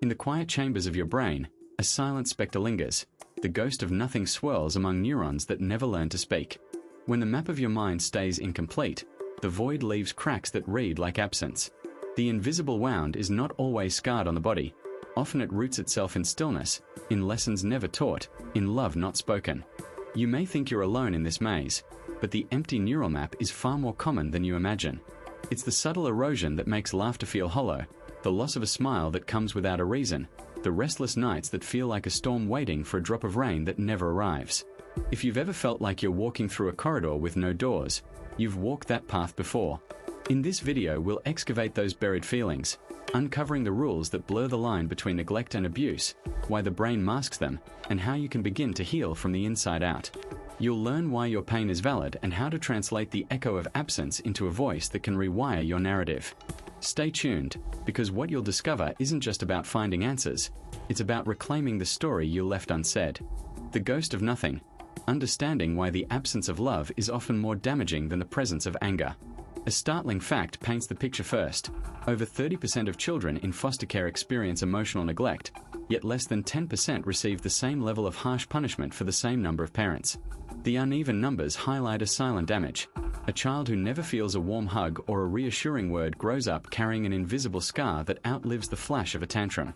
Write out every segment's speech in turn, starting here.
In the quiet chambers of your brain, a silent spectre lingers. The ghost of nothing swirls among neurons that never learn to speak. When the map of your mind stays incomplete, the void leaves cracks that read like absence. The invisible wound is not always scarred on the body. Often it roots itself in stillness, in lessons never taught, in love not spoken. You may think you're alone in this maze, but the empty neural map is far more common than you imagine. It's the subtle erosion that makes laughter feel hollow, the loss of a smile that comes without a reason, the restless nights that feel like a storm waiting for a drop of rain that never arrives. If you've ever felt like you're walking through a corridor with no doors, you've walked that path before. In this video, we'll excavate those buried feelings, uncovering the rules that blur the line between neglect and abuse, why the brain masks them, and how you can begin to heal from the inside out. You'll learn why your pain is valid and how to translate the echo of absence into a voice that can rewire your narrative. Stay tuned, because what you'll discover isn't just about finding answers, it's about reclaiming the story you left unsaid. The ghost of nothing. Understanding why the absence of love is often more damaging than the presence of anger. A startling fact paints the picture first. Over 30% of children in foster care experience emotional neglect, yet less than 10% receive the same level of harsh punishment for the same number of parents. The uneven numbers highlight a silent damage. A child who never feels a warm hug or a reassuring word grows up carrying an invisible scar that outlives the flash of a tantrum.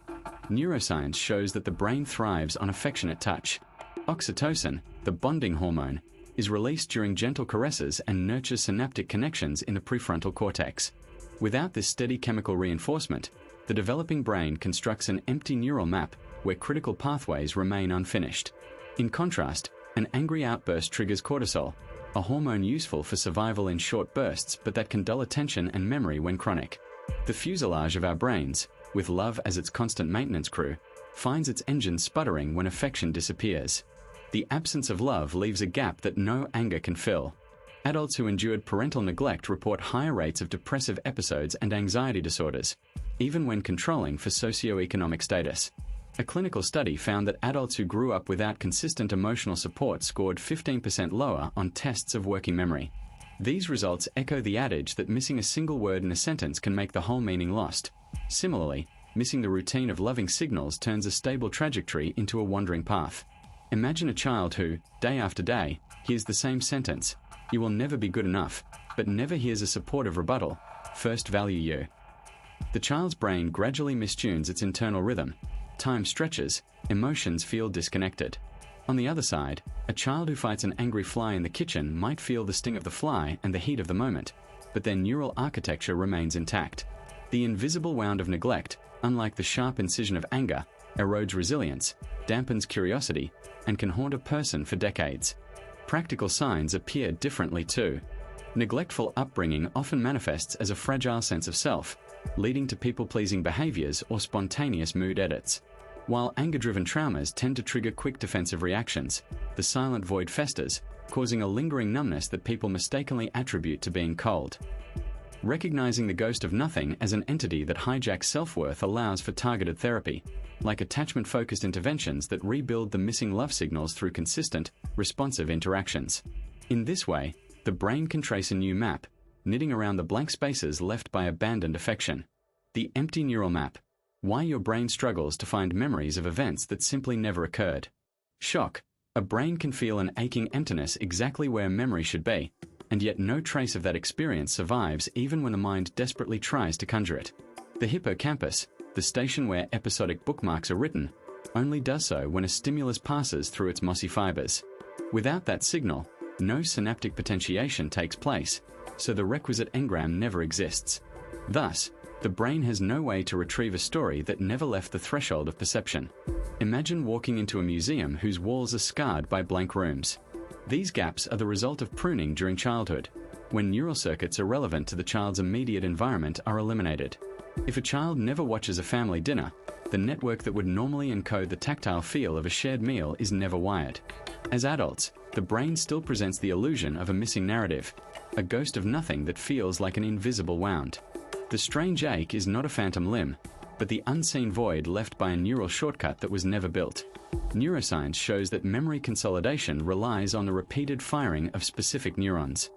Neuroscience shows that the brain thrives on affectionate touch. Oxytocin, the bonding hormone, is released during gentle caresses and nurtures synaptic connections in the prefrontal cortex. Without this steady chemical reinforcement, the developing brain constructs an empty neural map where critical pathways remain unfinished. In contrast, an angry outburst triggers cortisol, a hormone useful for survival in short bursts but that can dull attention and memory when chronic. The fuselage of our brains, with love as its constant maintenance crew, finds its engine sputtering when affection disappears. The absence of love leaves a gap that no anger can fill. Adults who endured parental neglect report higher rates of depressive episodes and anxiety disorders, even when controlling for socioeconomic status. A clinical study found that adults who grew up without consistent emotional support scored 15% lower on tests of working memory. These results echo the adage that missing a single word in a sentence can make the whole meaning lost. Similarly, missing the routine of loving signals turns a stable trajectory into a wandering path. Imagine a child who, day after day, hears the same sentence, "You will never be good enough," but never hears a supportive rebuttal, "First value you." The child's brain gradually mistunes its internal rhythm. Time stretches, emotions feel disconnected. On the other side, a child who fights an angry fly in the kitchen might feel the sting of the fly and the heat of the moment, but their neural architecture remains intact. The invisible wound of neglect, unlike the sharp incision of anger, erodes resilience, dampens curiosity, and can haunt a person for decades. Practical signs appear differently too. Neglectful upbringing often manifests as a fragile sense of self, leading to people-pleasing behaviors or spontaneous mood edits. While anger-driven traumas tend to trigger quick defensive reactions, the silent void festers, causing a lingering numbness that people mistakenly attribute to being cold. Recognizing the ghost of nothing as an entity that hijacks self-worth allows for targeted therapy, like attachment-focused interventions that rebuild the missing love signals through consistent, responsive interactions. In this way, the brain can trace a new map, knitting around the blank spaces left by abandoned affection. The empty neural map. Why your brain struggles to find memories of events that simply never occurred. Shock. A brain can feel an aching emptiness exactly where memory should be, and yet no trace of that experience survives even when the mind desperately tries to conjure it. The hippocampus, the station where episodic bookmarks are written, only does so when a stimulus passes through its mossy fibers. Without that signal, no synaptic potentiation takes place, so the requisite engram never exists. Thus, the brain has no way to retrieve a story that never left the threshold of perception. Imagine walking into a museum whose walls are scarred by blank rooms. These gaps are the result of pruning during childhood, when neural circuits irrelevant to the child's immediate environment are eliminated. If a child never watches a family dinner, the network that would normally encode the tactile feel of a shared meal is never wired. As adults, the brain still presents the illusion of a missing narrative, a ghost of nothing that feels like an invisible wound. The strange ache is not a phantom limb, but the unseen void left by a neural shortcut that was never built. Neuroscience shows that memory consolidation relies on the repeated firing of specific neurons.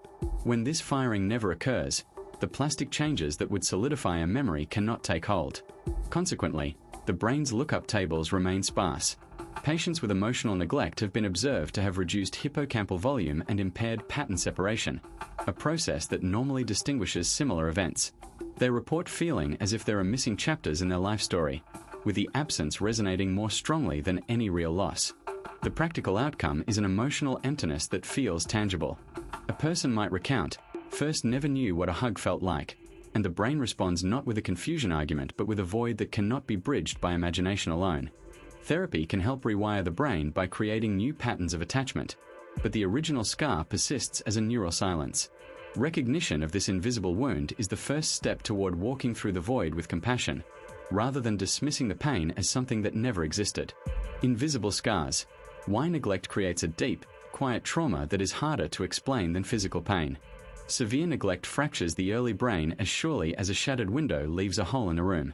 When this firing never occurs, the plastic changes that would solidify a memory cannot take hold. Consequently, the brain's lookup tables remain sparse. Patients with emotional neglect have been observed to have reduced hippocampal volume and impaired pattern separation, a process that normally distinguishes similar events. They report feeling as if there are missing chapters in their life story, with the absence resonating more strongly than any real loss. The practical outcome is an emotional emptiness that feels tangible. A person might recount, "First never knew what a hug felt like," and the brain responds not with a confusion argument but with a void that cannot be bridged by imagination alone. Therapy can help rewire the brain by creating new patterns of attachment, but the original scar persists as a neural silence. Recognition of this invisible wound is the first step toward walking through the void with compassion, rather than dismissing the pain as something that never existed. Invisible scars. Why neglect creates a deep, quiet trauma that is harder to explain than physical pain. Severe neglect fractures the early brain as surely as a shattered window leaves a hole in a room.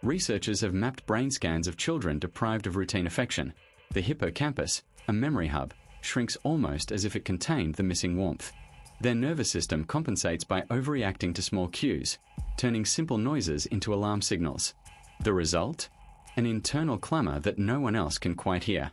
Researchers have mapped brain scans of children deprived of routine affection. The hippocampus, a memory hub, shrinks almost as if it contained the missing warmth. Their nervous system compensates by overreacting to small cues, turning simple noises into alarm signals. The result? An internal clamor that no one else can quite hear.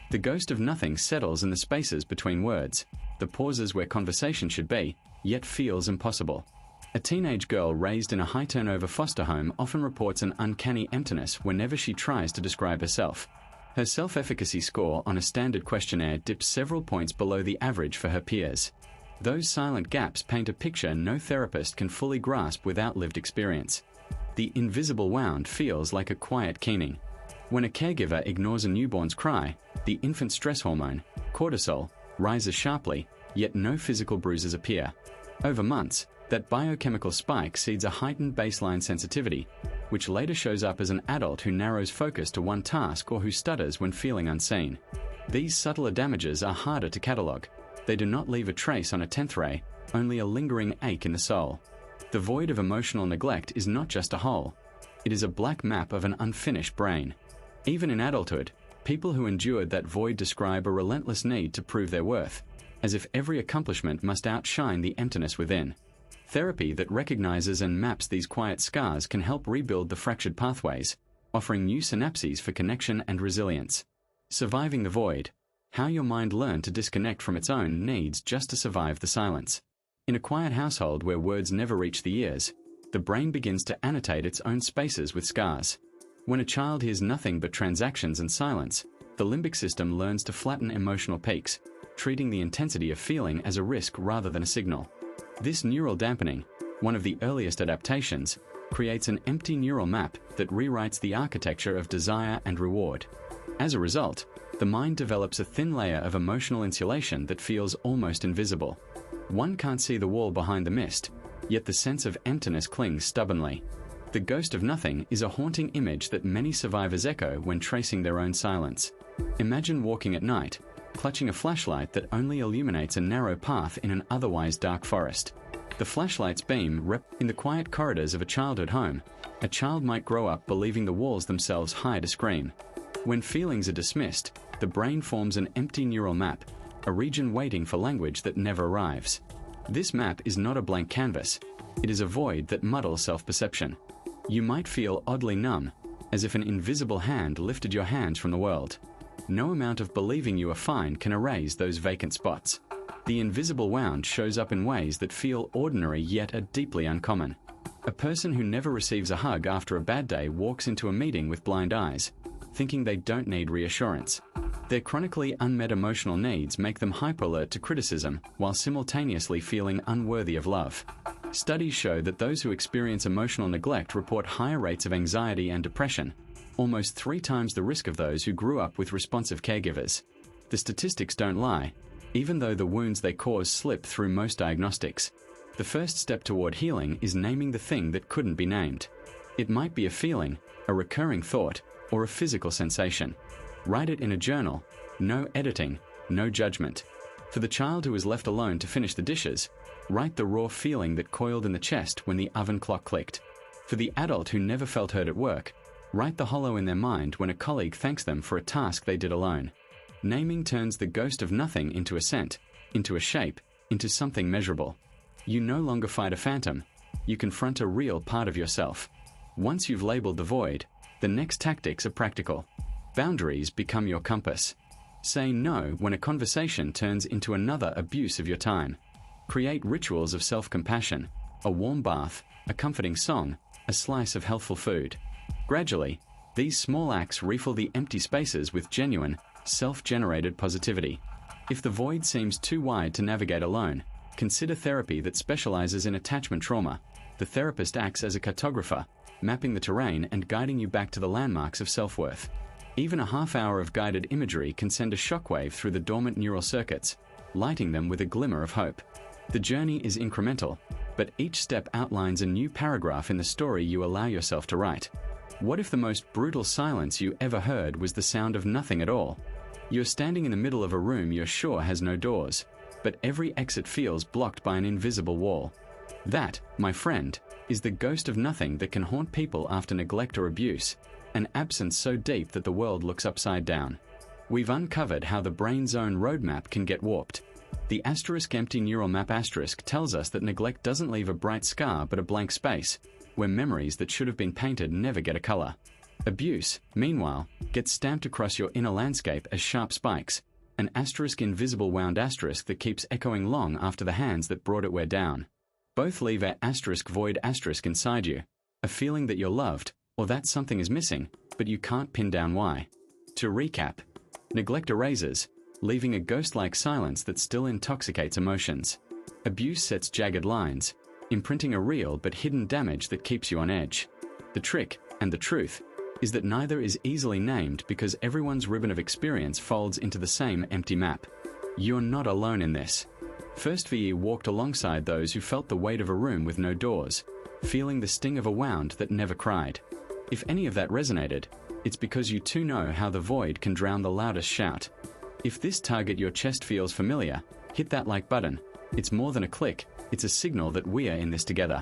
The ghost of nothing settles in the spaces between words, the pauses where conversation should be, yet feels impossible. A teenage girl raised in a high-turnover foster home often reports an uncanny emptiness whenever she tries to describe herself. Her self-efficacy score on a standard questionnaire dips several points below the average for her peers. Those silent gaps paint a picture no therapist can fully grasp without lived experience. The invisible wound feels like a quiet keening. When a caregiver ignores a newborn's cry, the infant stress hormone, cortisol, rises sharply, yet no physical bruises appear. Over months, that biochemical spike seeds a heightened baseline sensitivity, which later shows up as an adult who narrows focus to one task or who stutters when feeling unseen. These subtler damages are harder to catalogue. They do not leave a trace on a 10th ray, only a lingering ache in the soul. The void of emotional neglect is not just a hole. It is a black map of an unfinished brain. Even in adulthood, people who endured that void describe a relentless need to prove their worth, as if every accomplishment must outshine the emptiness within. Therapy that recognizes and maps these quiet scars can help rebuild the fractured pathways, offering new synapses for connection and resilience. Surviving the void. How your mind learned to disconnect from its own needs just to survive the silence. In a quiet household where words never reach the ears, the brain begins to annotate its own spaces with scars. When a child hears nothing but transactions and silence, the limbic system learns to flatten emotional peaks, treating the intensity of feeling as a risk rather than a signal. This neural dampening, one of the earliest adaptations, creates an empty neural map that rewrites the architecture of desire and reward. As a result, the mind develops a thin layer of emotional insulation that feels almost invisible. One can't see the wall behind the mist, yet the sense of emptiness clings stubbornly. The ghost of nothing is a haunting image that many survivors echo when tracing their own silence. Imagine walking at night, clutching a flashlight that only illuminates a narrow path in an otherwise dark forest. The flashlight's beam in the quiet corridors of a childhood home. A child might grow up believing the walls themselves hide a scream. When feelings are dismissed, the brain forms an empty neural map, a region waiting for language that never arrives. This map is not a blank canvas. It is a void that muddles self-perception. You might feel oddly numb, as if an invisible hand lifted your hands from the world. No amount of believing you are fine can erase those vacant spots. The invisible wound shows up in ways that feel ordinary yet are deeply uncommon. A person who never receives a hug after a bad day walks into a meeting with blind eyes, thinking they don't need reassurance. Their chronically unmet emotional needs make them hyper-alert to criticism while simultaneously feeling unworthy of love. Studies show that those who experience emotional neglect report higher rates of anxiety and depression, almost 3 times the risk of those who grew up with responsive caregivers. The statistics don't lie, even though the wounds they cause slip through most diagnostics. The first step toward healing is naming the thing that couldn't be named. It might be a feeling, a recurring thought, or a physical sensation. Write it in a journal. No editing, no judgment. For the child who is left alone to finish the dishes, write the raw feeling that coiled in the chest when the oven clock clicked. For the adult who never felt heard at work, write the hollow in their mind when a colleague thanks them for a task they did alone. Naming turns the ghost of nothing into a scent, into a shape, into something measurable. You no longer fight a phantom. You confront a real part of yourself. Once you've labeled the void, The next tactics are practical. Boundaries become your compass. Say no when a conversation turns into another abuse of your time. Create rituals of self-compassion, a warm bath, a comforting song, a slice of healthful food. Gradually, these small acts refill the empty spaces with genuine, self-generated positivity. If the void seems too wide to navigate alone, consider therapy that specializes in attachment trauma. The therapist acts as a cartographer, mapping the terrain and guiding you back to the landmarks of self-worth. Even a half hour of guided imagery can send a shockwave through the dormant neural circuits, lighting them with a glimmer of hope. The journey is incremental, but each step outlines a new paragraph in the story you allow yourself to write. What if the most brutal silence you ever heard was the sound of nothing at all? You're standing in the middle of a room you're sure has no doors, but every exit feels blocked by an invisible wall. That, my friend, is the ghost of nothing that can haunt people after neglect or abuse, an absence so deep that the world looks upside down. We've uncovered how the brain's own roadmap can get warped. The *empty neural map* tells us that neglect doesn't leave a bright scar but a blank space, where memories that should have been painted never get a color. Abuse, meanwhile, gets stamped across your inner landscape as sharp spikes, an invisible wound asterisk that keeps echoing long after the hands that brought it wear down. Both leave a void inside you, a feeling that you're loved, or that something is missing, but you can't pin down why. To recap, neglect erases, leaving a ghost-like silence that still intoxicates emotions. Abuse sets jagged lines, imprinting a real but hidden damage that keeps you on edge. The trick, and the truth, is that neither is easily named because everyone's ribbon of experience folds into the same empty map. You're not alone in this. First VE walked alongside those who felt the weight of a room with no doors, feeling the sting of a wound that never cried. If any of that resonated, it's because you too know how the void can drown the loudest shout. If this target your chest feels familiar, hit that like button. It's more than a click, it's a signal that we're in this together.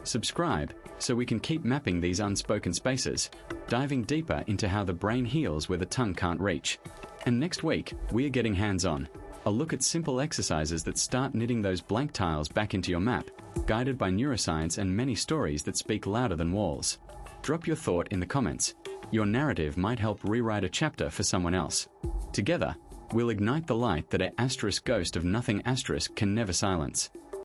Subscribe so we can keep mapping these unspoken spaces, diving deeper into how the brain heals where the tongue can't reach. And next week, we're getting hands-on. A look at simple exercises that start knitting those blank tiles back into your map, guided by neuroscience and many stories that speak louder than walls. Drop your thought in the comments. Your narrative might help rewrite a chapter for someone else. Together, we'll ignite the light that a *ghost of nothing* can never silence.